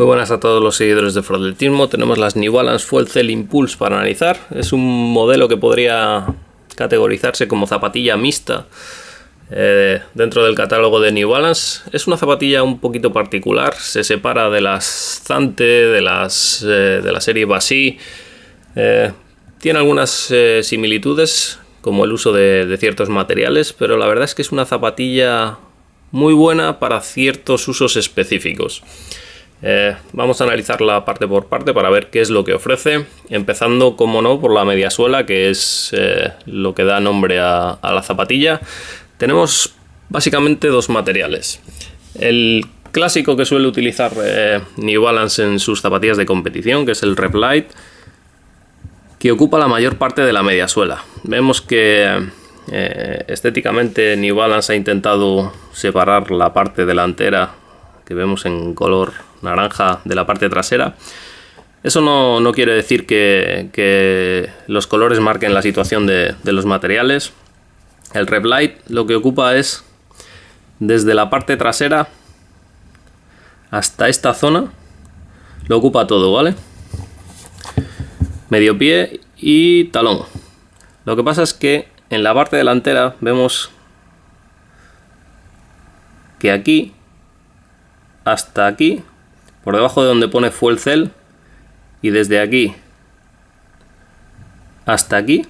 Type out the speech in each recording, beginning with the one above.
Muy buenas a todos los seguidores de Froatletismo. Tenemos las New Balance Fuel Cell Impulse para analizar. Es un modelo que podría categorizarse como zapatilla mixta dentro del catálogo de New Balance. Es una zapatilla un poquito particular, se separa de las Zante, de la serie Basi. Tiene algunas similitudes, como el uso de ciertos materiales, pero la verdad es que es una zapatilla muy buena para ciertos usos específicos. Vamos a analizarla parte por parte para ver qué es lo que ofrece, empezando, como no, por la mediasuela, que es lo que da nombre a la zapatilla. Tenemos básicamente dos materiales: el clásico que suele utilizar New Balance en sus zapatillas de competición, que es el Rev-Lite, que ocupa la mayor parte de la mediasuela. Vemos que estéticamente New Balance ha intentado separar la parte delantera, que vemos en color naranja, de la parte trasera. Eso no quiere decir que los colores marquen la situación de los materiales. El Rev-Lite lo que ocupa es desde la parte trasera hasta esta zona, lo ocupa todo, ¿vale? Medio pie y talón. Lo que pasa es que en la parte delantera vemos que aquí hasta aquí, por debajo de donde pone Fuel Cell, y desde aquí hasta aquí,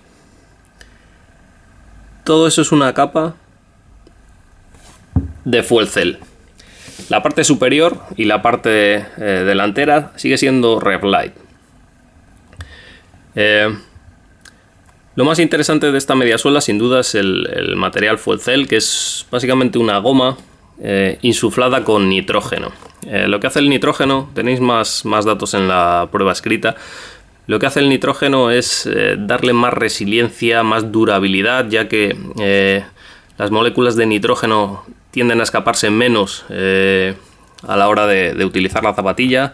todo eso es una capa de Fuel Cell. La parte superior y la parte delantera sigue siendo Rev-Lite. Lo más interesante de esta mediasuela sin duda es el material Fuel Cell, que es básicamente una goma insuflada con nitrógeno. Lo que hace el nitrógeno, tenéis más datos en la prueba escrita. Lo que hace el nitrógeno es darle más resiliencia, más durabilidad, ya que las moléculas de nitrógeno tienden a escaparse menos a la hora de utilizar la zapatilla.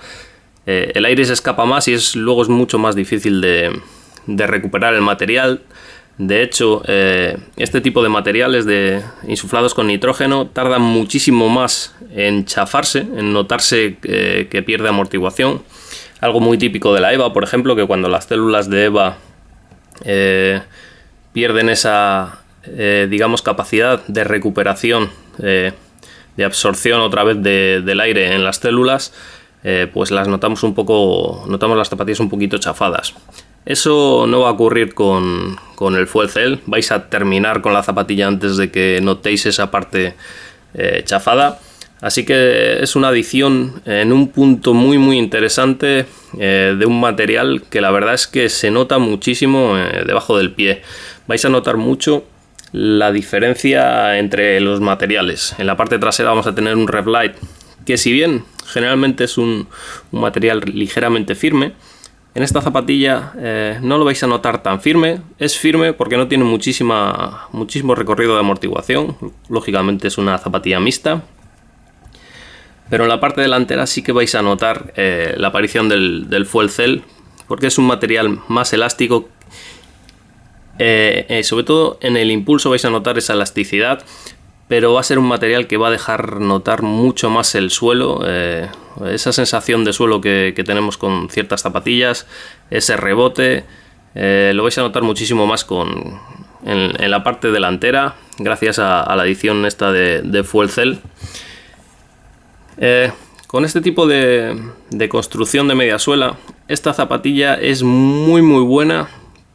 El aire se escapa más y luego es mucho más difícil de recuperar el material. De hecho, este tipo de materiales insuflados con nitrógeno tardan muchísimo más en chafarse, en notarse que pierde amortiguación. Algo muy típico de la EVA, por ejemplo, que cuando las células de EVA pierden esa digamos capacidad de recuperación, de absorción otra vez del aire en las células, pues las notamos las zapatillas un poquito chafadas. Eso no va a ocurrir con el Fuel Cell. Vais a terminar con la zapatilla antes de que notéis esa parte chafada. Así que es una adición en un punto muy interesante de un material que la verdad es que se nota muchísimo debajo del pie. Vais a notar mucho la diferencia entre los materiales. En la parte trasera vamos a tener un Rev-Lite que, si bien generalmente es un material ligeramente firme, en esta zapatilla no lo vais a notar tan firme. Es firme porque no tiene muchísimo recorrido de amortiguación. Lógicamente es una zapatilla mixta. Pero en la parte delantera sí que vais a notar la aparición del Fuel Cell, porque es un material más elástico. Sobre todo en el impulso vais a notar esa elasticidad, pero va a ser un material que va a dejar notar mucho más el suelo, esa sensación de suelo que tenemos con ciertas zapatillas, ese rebote, lo vais a notar muchísimo más en la parte delantera, gracias a la adición esta de Fuel Cell. Con este tipo de construcción de mediasuela, esta zapatilla es muy buena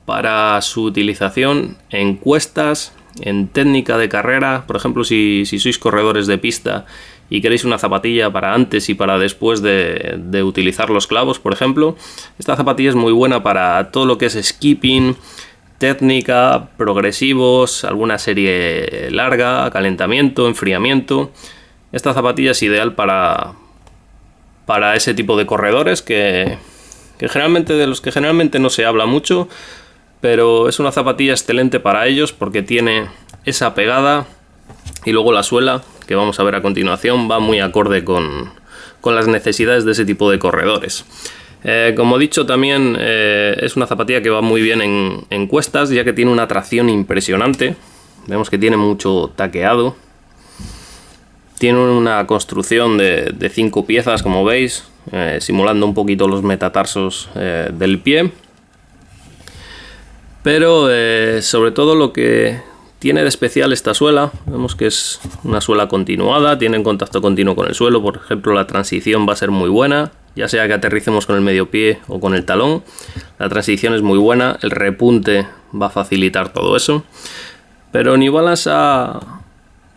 para su utilización en cuestas, en técnica de carrera. Por ejemplo, si sois corredores de pista y queréis una zapatilla para antes y para después de utilizar los clavos, por ejemplo, esta zapatilla es muy buena para todo lo que es skipping, técnica, progresivos, alguna serie larga, calentamiento, enfriamiento. Esta zapatilla es ideal para ese tipo de corredores de los que generalmente no se habla mucho, pero es una zapatilla excelente para ellos porque tiene esa pegada, y luego la suela, que vamos a ver a continuación, va muy acorde con las necesidades de ese tipo de corredores. Como he dicho, también es una zapatilla que va muy bien en cuestas, ya que tiene una tracción impresionante. Vemos que tiene mucho taqueado. Tiene una construcción de 5 piezas, como veis, simulando un poquito los metatarsos del pie. Pero sobre todo lo que tiene de especial esta suela, vemos que es una suela continuada, tiene en contacto continuo con el suelo. Por ejemplo, la transición va a ser muy buena, ya sea que aterricemos con el medio pie o con el talón. La transición es muy buena, el repunte va a facilitar todo eso. Pero New Balance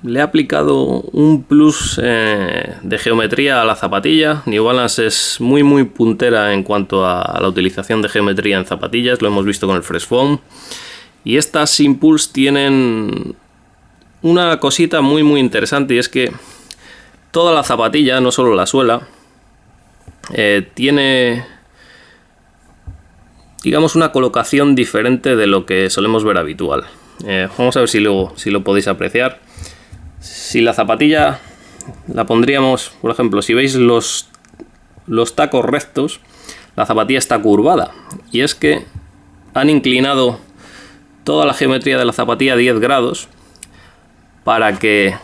le ha aplicado un plus de geometría a la zapatilla. New Balance es muy puntera en cuanto a la utilización de geometría en zapatillas, lo hemos visto con el Fresh Foam. Y estas Impulse tienen una cosita muy interesante, y es que toda la zapatilla, no solo la suela, tiene, digamos, una colocación diferente de lo que solemos ver habitual. Vamos a ver si lo podéis apreciar. Si la zapatilla la pondríamos, por ejemplo, si veis los tacos rectos, la zapatilla está curvada, y es que han inclinado toda la geometría de la zapatilla a 10 grados para que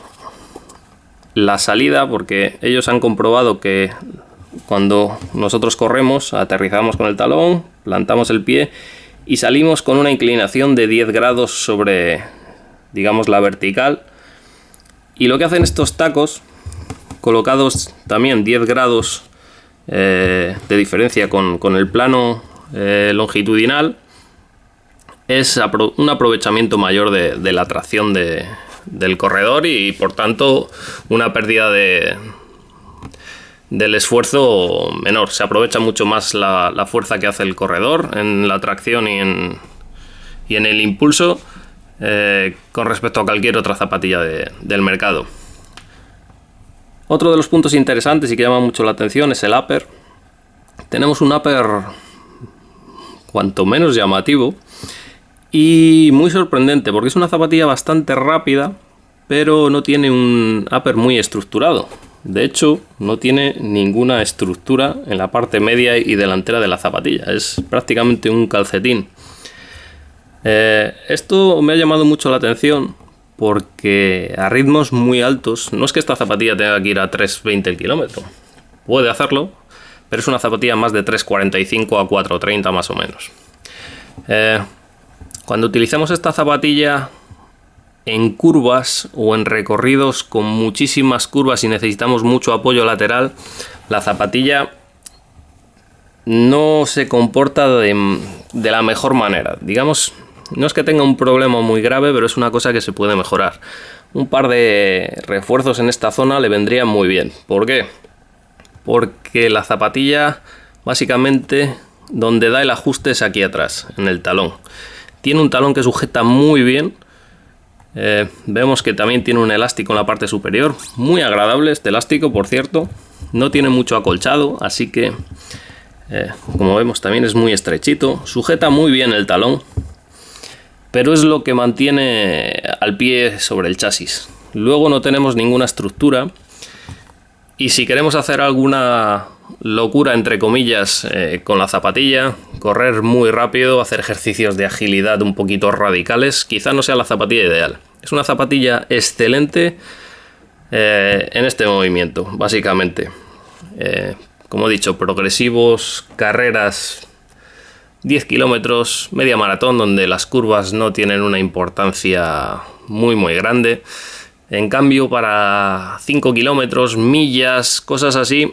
la salida, porque ellos han comprobado que cuando nosotros corremos, aterrizamos con el talón, plantamos el pie y salimos con una inclinación de 10 grados sobre, digamos, la vertical. Y lo que hacen estos tacos, colocados también 10 grados de diferencia con el plano longitudinal, es un aprovechamiento mayor de la tracción del corredor, y por tanto una pérdida del esfuerzo menor. Se aprovecha mucho más la fuerza que hace el corredor en la tracción y en el impulso con respecto a cualquier otra zapatilla del mercado. Otro de los puntos interesantes y que llama mucho la atención es el upper. Tenemos un upper cuanto menos llamativo y muy sorprendente, porque es una zapatilla bastante rápida, pero no tiene un upper muy estructurado. De hecho, no tiene ninguna estructura en la parte media y delantera de la zapatilla. Es prácticamente un calcetín. Esto me ha llamado mucho la atención porque a ritmos muy altos, no es que esta zapatilla tenga que ir a 3.20 el kilómetro. Puede hacerlo, pero es una zapatilla más de 3.45 a 4.30 más o menos. Cuando utilizamos esta zapatilla en curvas o en recorridos con muchísimas curvas y necesitamos mucho apoyo lateral, la zapatilla no se comporta de la mejor manera. Digamos, no es que tenga un problema muy grave, pero es una cosa que se puede mejorar. Un par de refuerzos en esta zona le vendrían muy bien. ¿Por qué? Porque la zapatilla, básicamente, donde da el ajuste es aquí atrás, en el talón. Tiene un talón que sujeta muy bien. Vemos que también tiene un elástico en la parte superior. Muy agradable este elástico, por cierto. No tiene mucho acolchado, así que, como vemos, también es muy estrechito. Sujeta muy bien el talón, pero es lo que mantiene al pie sobre el chasis. Luego no tenemos ninguna estructura. Y si queremos hacer alguna locura, entre comillas, con la zapatilla, correr muy rápido, hacer ejercicios de agilidad un poquito radicales, quizá no sea la zapatilla ideal. Es una zapatilla excelente en este movimiento, básicamente. Como he dicho, progresivos, carreras 10 kilómetros, media maratón, donde las curvas no tienen una importancia muy grande. En cambio, para 5 kilómetros, millas, cosas así,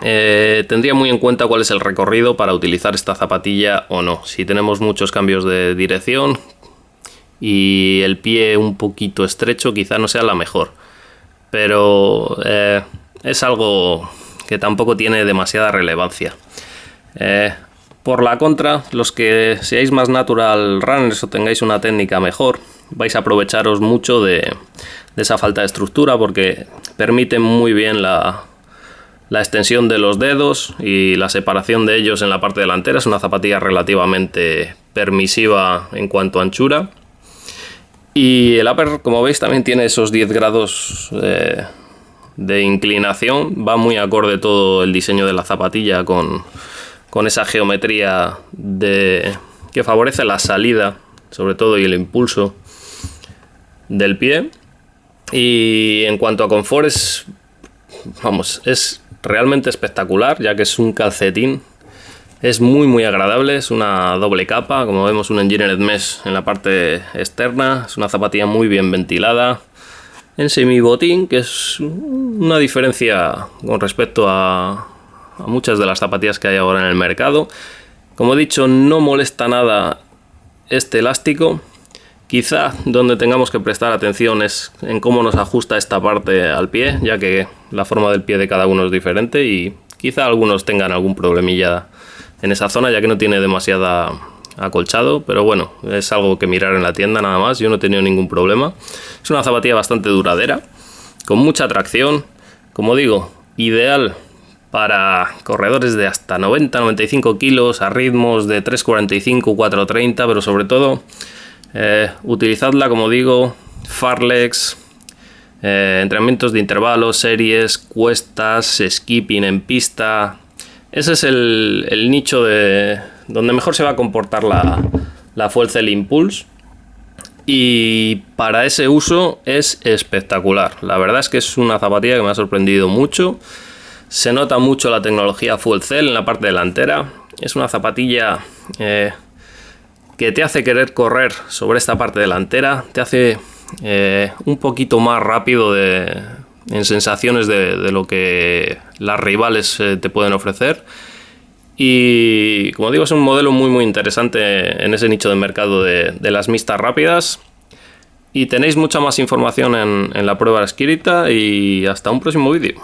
tendría muy en cuenta cuál es el recorrido para utilizar esta zapatilla o no. Si tenemos muchos cambios de dirección y el pie un poquito estrecho, quizá no sea la mejor. Pero es algo que tampoco tiene demasiada relevancia. Por la contra, los que seáis más natural runners o tengáis una técnica mejor, vais a aprovecharos mucho de esa falta de estructura, porque permite muy bien la extensión de los dedos y la separación de ellos en la parte delantera. Es una zapatilla relativamente permisiva en cuanto a anchura. Y el upper, como veis, también tiene esos 10 grados de inclinación. Va muy acorde todo el diseño de la zapatilla con esa geometría que favorece la salida, sobre todo, y el impulso del pie. Y en cuanto a confort, es realmente espectacular, ya que es un calcetín. Es muy agradable, es una doble capa, como vemos un Engineered Mesh en la parte externa, es una zapatilla muy bien ventilada, en semibotín, que es una diferencia con respecto a muchas de las zapatillas que hay ahora en el mercado. Como he dicho, no molesta nada este elástico. Quizá donde tengamos que prestar atención es en cómo nos ajusta esta parte al pie, ya que la forma del pie de cada uno es diferente y quizá algunos tengan algún problemilla en esa zona, ya que no tiene demasiada acolchado, pero bueno, es algo que mirar en la tienda nada más. Yo no he tenido ningún problema. Es una zapatilla bastante duradera, con mucha tracción, como digo, ideal para corredores de hasta 90-95 kilos a ritmos de 3.45-4.30, pero sobre todo utilizadla, como digo, farlex, entrenamientos de intervalos, series, cuestas, skipping en pista. Ese es el nicho de donde mejor se va a comportar la Fuel Cell Impulse, y para ese uso es espectacular. La verdad es que es una zapatilla que me ha sorprendido mucho. Se nota mucho la tecnología Fuel Cell en la parte delantera. Es una zapatilla que te hace querer correr sobre esta parte delantera, te hace un poquito más rápido en sensaciones de lo que las rivales te pueden ofrecer. Y como digo, es un modelo muy interesante en ese nicho de mercado de las mixtas rápidas. Y tenéis mucha más información en la prueba escrita, y hasta un próximo vídeo.